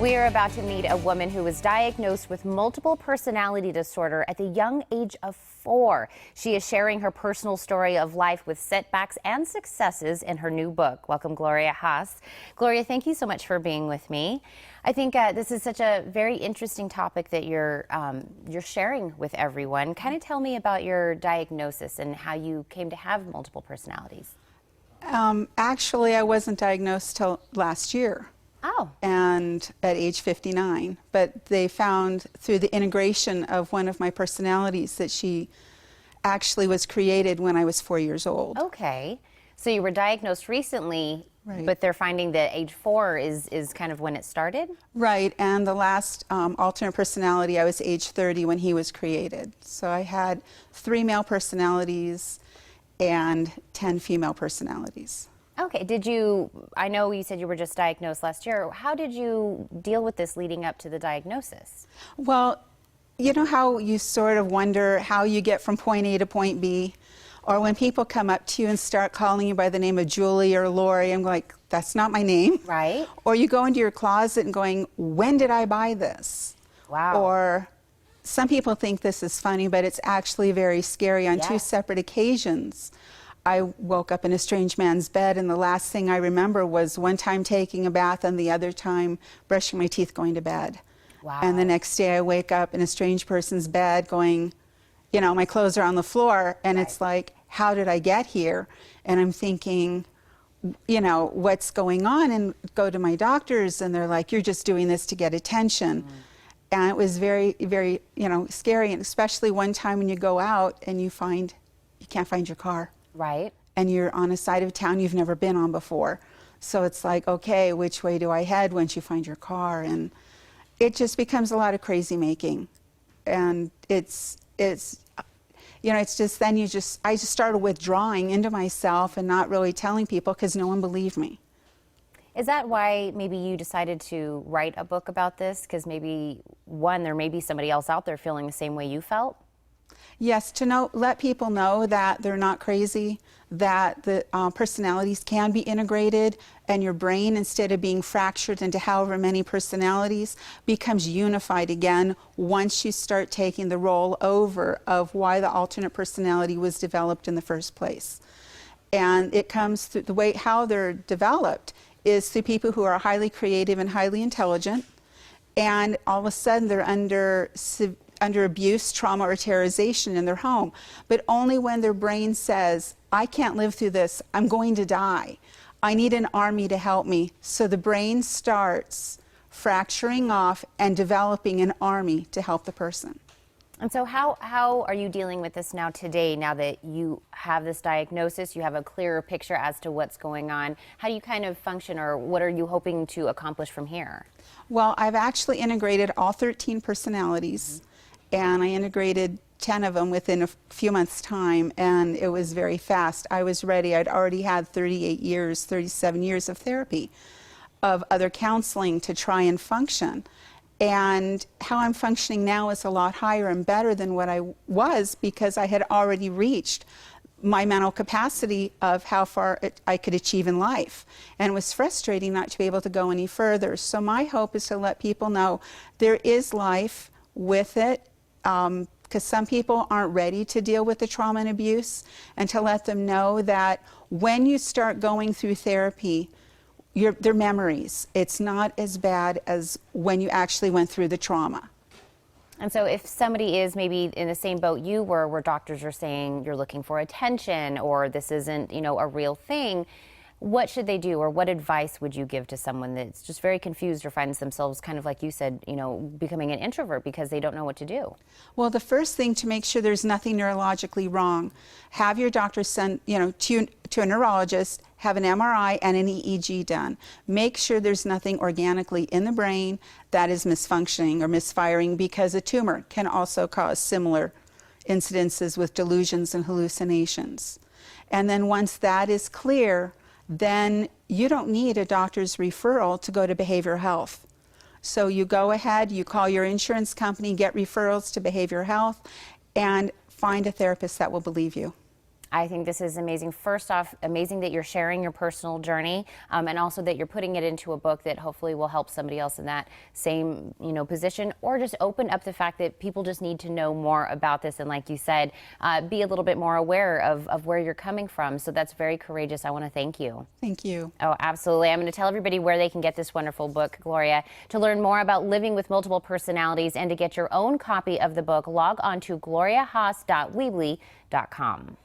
We are about to meet a woman who was diagnosed with multiple personality disorder at the young age of 4. She is sharing her personal story of life with setbacks and successes in her new book. Welcome, Gloria Hass. Gloria, thank you so much for being with me. I think this is such a very interesting topic that you're sharing with everyone. Kind of tell me about your diagnosis and how you came to have multiple personalities. Actually, I wasn't diagnosed till last year. Oh. And at age 59, but they found through the integration of one of my personalities that she actually was created when I was 4 years old. Okay. So you were diagnosed recently, right, but they're finding that age 4 is kind of when it started? Right, and the last alternate personality, I was age 30 when he was created. So I had 3 male personalities and 10 female personalities. Okay, I know you said you were just diagnosed last year. How did you deal with this leading up to the diagnosis? Well, you know how you sort of wonder how you get from point A to point B? Or when people come up to you and start calling you by the name of Julie or Lori, I'm like, that's not my name. Right. Or you go into your closet and going, when did I buy this? Wow. Or some people think this is funny, but it's actually very scary. On 2 separate occasions, I woke up in a strange man's bed, and the last thing I remember was one time taking a bath and the other time brushing my teeth going to bed. Wow. And the next day I wake up in a strange person's bed going, you know, my clothes are on the floor, and It's like, how did I get here? And I'm thinking, you know, what's going on? And go to my doctors, and they're like, you're just doing this to get attention. And it was very, very, you know, scary, and especially one time when you go out and you can't find your car. Right. And you're on a side of town you've never been on before. So it's like, okay, which way do I head once you find your car? And it just becomes a lot of crazy making. And it's you know, it's just then I just started withdrawing into myself and not really telling people because no one believed me. Is that why maybe you decided to write a book about this? Because maybe, there may be somebody else out there feeling the same way you felt? Yes, to let people know that they're not crazy, that the personalities can be integrated, and your brain, instead of being fractured into however many personalities, becomes unified again once you start taking the role over of why the alternate personality was developed in the first place. And it comes through the way how they're developed is through people who are highly creative and highly intelligent, and all of a sudden they're under abuse, trauma, or terrorization in their home, but only when their brain says, I can't live through this, I'm going to die, I need an army to help me. So the brain starts fracturing off and developing an army to help the person. And so how are you dealing with this now today, now that you have this diagnosis, you have a clearer picture as to what's going on? How do you kind of function, or what are you hoping to accomplish from here? Well, I've actually integrated all 13 personalities. And I integrated 10 of them within a few months' time, and it was very fast. I was ready. I'd already had 37 years of therapy, of other counseling to try and function. And how I'm functioning now is a lot higher and better than what I was, because I had already reached my mental capacity of how far I could achieve in life. And it was frustrating not to be able to go any further. So my hope is to let people know there is life with it, because some people aren't ready to deal with the trauma and abuse, and to let them know that when you start going through therapy, they're memories. It's not as bad as when you actually went through the trauma. And so if somebody is maybe in the same boat you were, where doctors are saying you're looking for attention, or this isn't, you know, a real thing, what should they do, or what advice would you give to someone that's just very confused or finds themselves, kind of like you said, you know, becoming an introvert because they don't know what to do? Well, the first thing, to make sure there's nothing neurologically wrong, have your doctor send, you know, to a neurologist, have an MRI and an EEG done. Make sure there's nothing organically in the brain that is misfunctioning or misfiring, because a tumor can also cause similar incidences with delusions and hallucinations. And then once that is clear, then you don't need a doctor's referral to go to behavioral health. So you go ahead, you call your insurance company, get referrals to behavioral health, and find a therapist that will believe you. I think this is amazing. First off, amazing that you're sharing your personal journey, and also that you're putting it into a book that hopefully will help somebody else in that same, position, or just open up the fact that people just need to know more about this. And like you said, be a little bit more aware of where you're coming from. So that's very courageous. I want to thank you. Thank you. Oh, absolutely. I'm going to tell everybody where they can get this wonderful book, Gloria. To learn more about living with multiple personalities and to get your own copy of the book, log on to gloriahass.weebly.com.